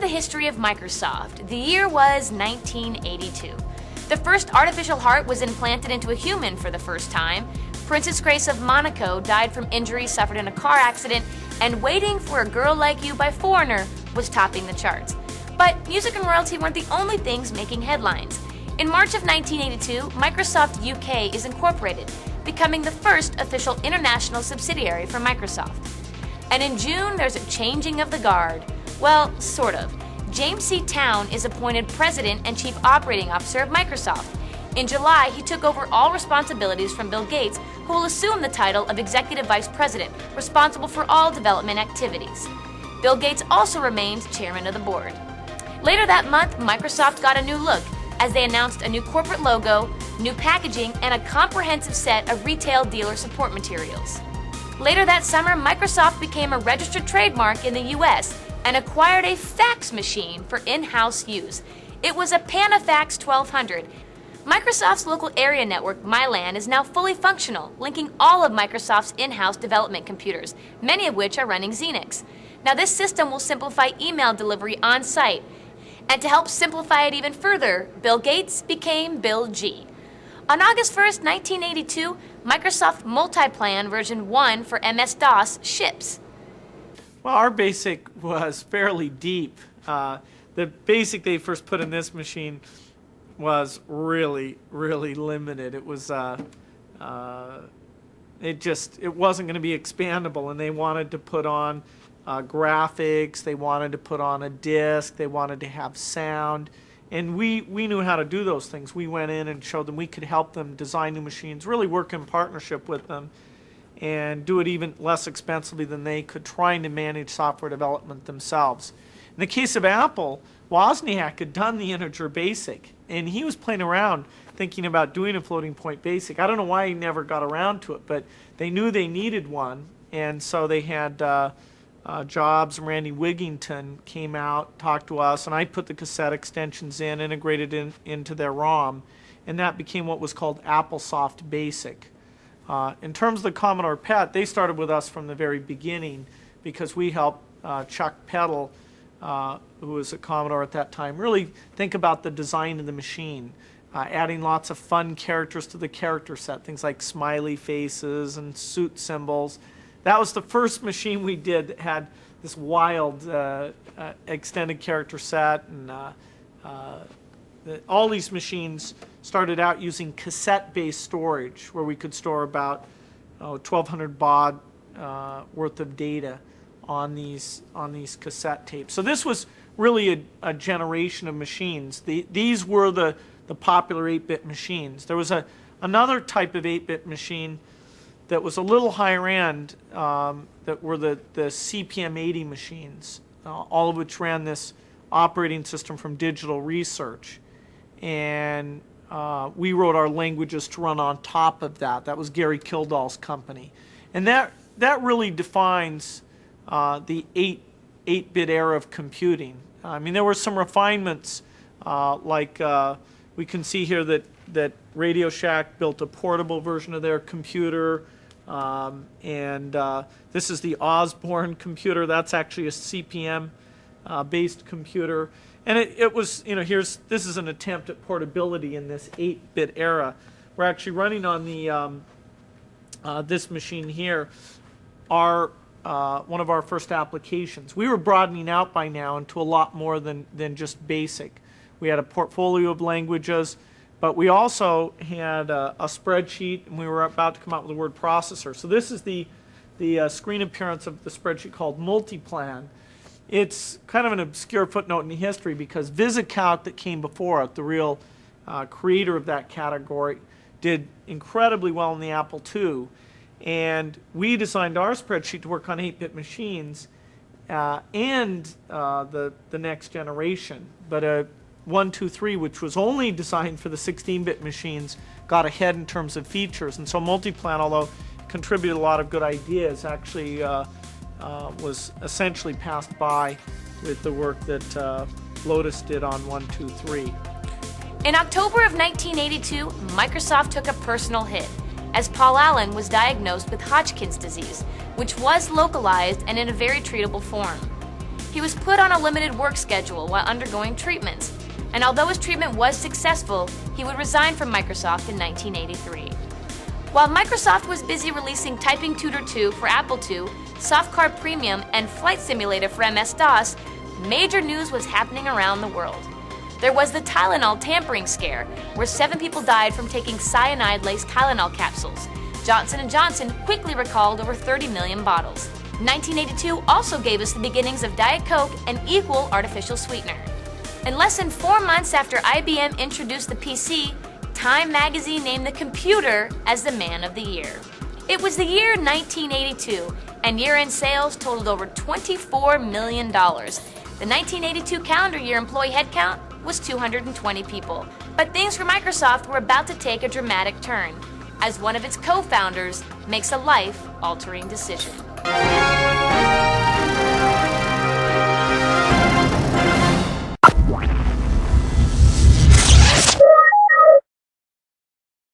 the history of Microsoft. The year was 1982. The first artificial heart was implanted into a human for the first time. Princess Grace of Monaco died from injuries suffered in a car accident, and Waiting for a Girl Like You by Foreigner was topping the charts. But music and royalty weren't the only things making headlines. In March of 1982, Microsoft UK is incorporated, becoming the first official international subsidiary for Microsoft. And in June, there's a changing of the guard. Well, sort of. James C. Towne is appointed President and Chief Operating Officer of Microsoft. In July, he took over all responsibilities from Bill Gates, who will assume the title of Executive Vice President, responsible for all development activities. Bill Gates also remained Chairman of the Board. Later that month, Microsoft got a new look, as they announced a new corporate logo, new packaging, and a comprehensive set of retail dealer support materials. Later that summer, Microsoft became a registered trademark in the US and acquired a fax machine for in-house use. It was a Panafax 1200. Microsoft's local area network, MyLAN, is now fully functional, linking all of Microsoft's in-house development computers, many of which are running Xenix. Now, this system will simplify email delivery on-site. And to help simplify it even further, Bill Gates became Bill G. On August 1st, 1982, Microsoft Multiplan version 1 for MS-DOS ships. Well, our BASIC was fairly deep. The BASIC they first put in this machine was really, really limited. It was it wasn't going to be expandable, and they wanted to put on graphics, they wanted to put on a disk, they wanted to have sound, and we knew how to do those things. We went in and showed them we could help them design new machines, really work in partnership with them, and do it even less expensively than they could, trying to manage software development themselves. In the case of Apple, Wozniak had done the integer BASIC, and he was playing around thinking about doing a floating point BASIC. I don't know why he never got around to it, but they knew they needed one, and so they had Jobs and Randy Wigington came out, talked to us, and I put the cassette extensions in, integrated into their ROM, and that became what was called AppleSoft BASIC. In terms of the Commodore PET, they started with us from the very beginning because we helped Chuck Peddle, who was at Commodore at that time, really think about the design of the machine, adding lots of fun characters to the character set, things like smiley faces and suit symbols. That was the first machine we did that had this wild extended character set, and all these machines started out using cassette-based storage, where we could store about 1,200 baud worth of data on these cassette tapes. So this was really a generation of machines. These were the popular 8-bit machines. There was another type of 8-bit machine that was a little higher end, that were the CPM80 machines, all of which ran this operating system from Digital Research. And we wrote our languages to run on top of that. That was Gary Kildall's company. And that really defines the 8-bit era of computing. I mean, there were some refinements, like we can see here that Radio Shack built a portable version of their computer. And this is the Osborne computer. That's actually a CPM-based computer. And it was, this is an attempt at portability in this 8-bit era. We're actually running on the this machine here, one of our first applications. We were broadening out by now into a lot more than just BASIC. We had a portfolio of languages, but we also had a spreadsheet, and we were about to come out with a word processor. So this is the screen appearance of the spreadsheet called Multiplan. It's kind of an obscure footnote in history because VisiCalc, that came before it, the real creator of that category, did incredibly well in the Apple II. And we designed our spreadsheet to work on 8-bit machines and the next generation. But 1, 2, 3, which was only designed for the 16-bit machines, got ahead in terms of features. And so Multiplan, although contributed a lot of good ideas, actually was essentially passed by with the work that Lotus did on 1, 2, 3. In October of 1982, Microsoft took a personal hit, as Paul Allen was diagnosed with Hodgkin's disease, which was localized and in a very treatable form. He was put on a limited work schedule while undergoing treatments, and although his treatment was successful, he would resign from Microsoft in 1983. While Microsoft was busy releasing Typing Tutor 2 for Apple II, Softcar Premium, and Flight Simulator for MS-DOS, major news was happening around the world. There was the Tylenol tampering scare, where 7 people died from taking cyanide-laced Tylenol capsules. Johnson & Johnson quickly recalled over 30 million bottles. 1982 also gave us the beginnings of Diet Coke and equal artificial sweetener. In less than 4 months after IBM introduced the PC, Time magazine named the computer as the Man of the Year. It was the year 1982, and year-end sales totaled over $24 million. The 1982 calendar year employee headcount was 220 people. But things for Microsoft were about to take a dramatic turn, as one of its co-founders makes a life-altering decision.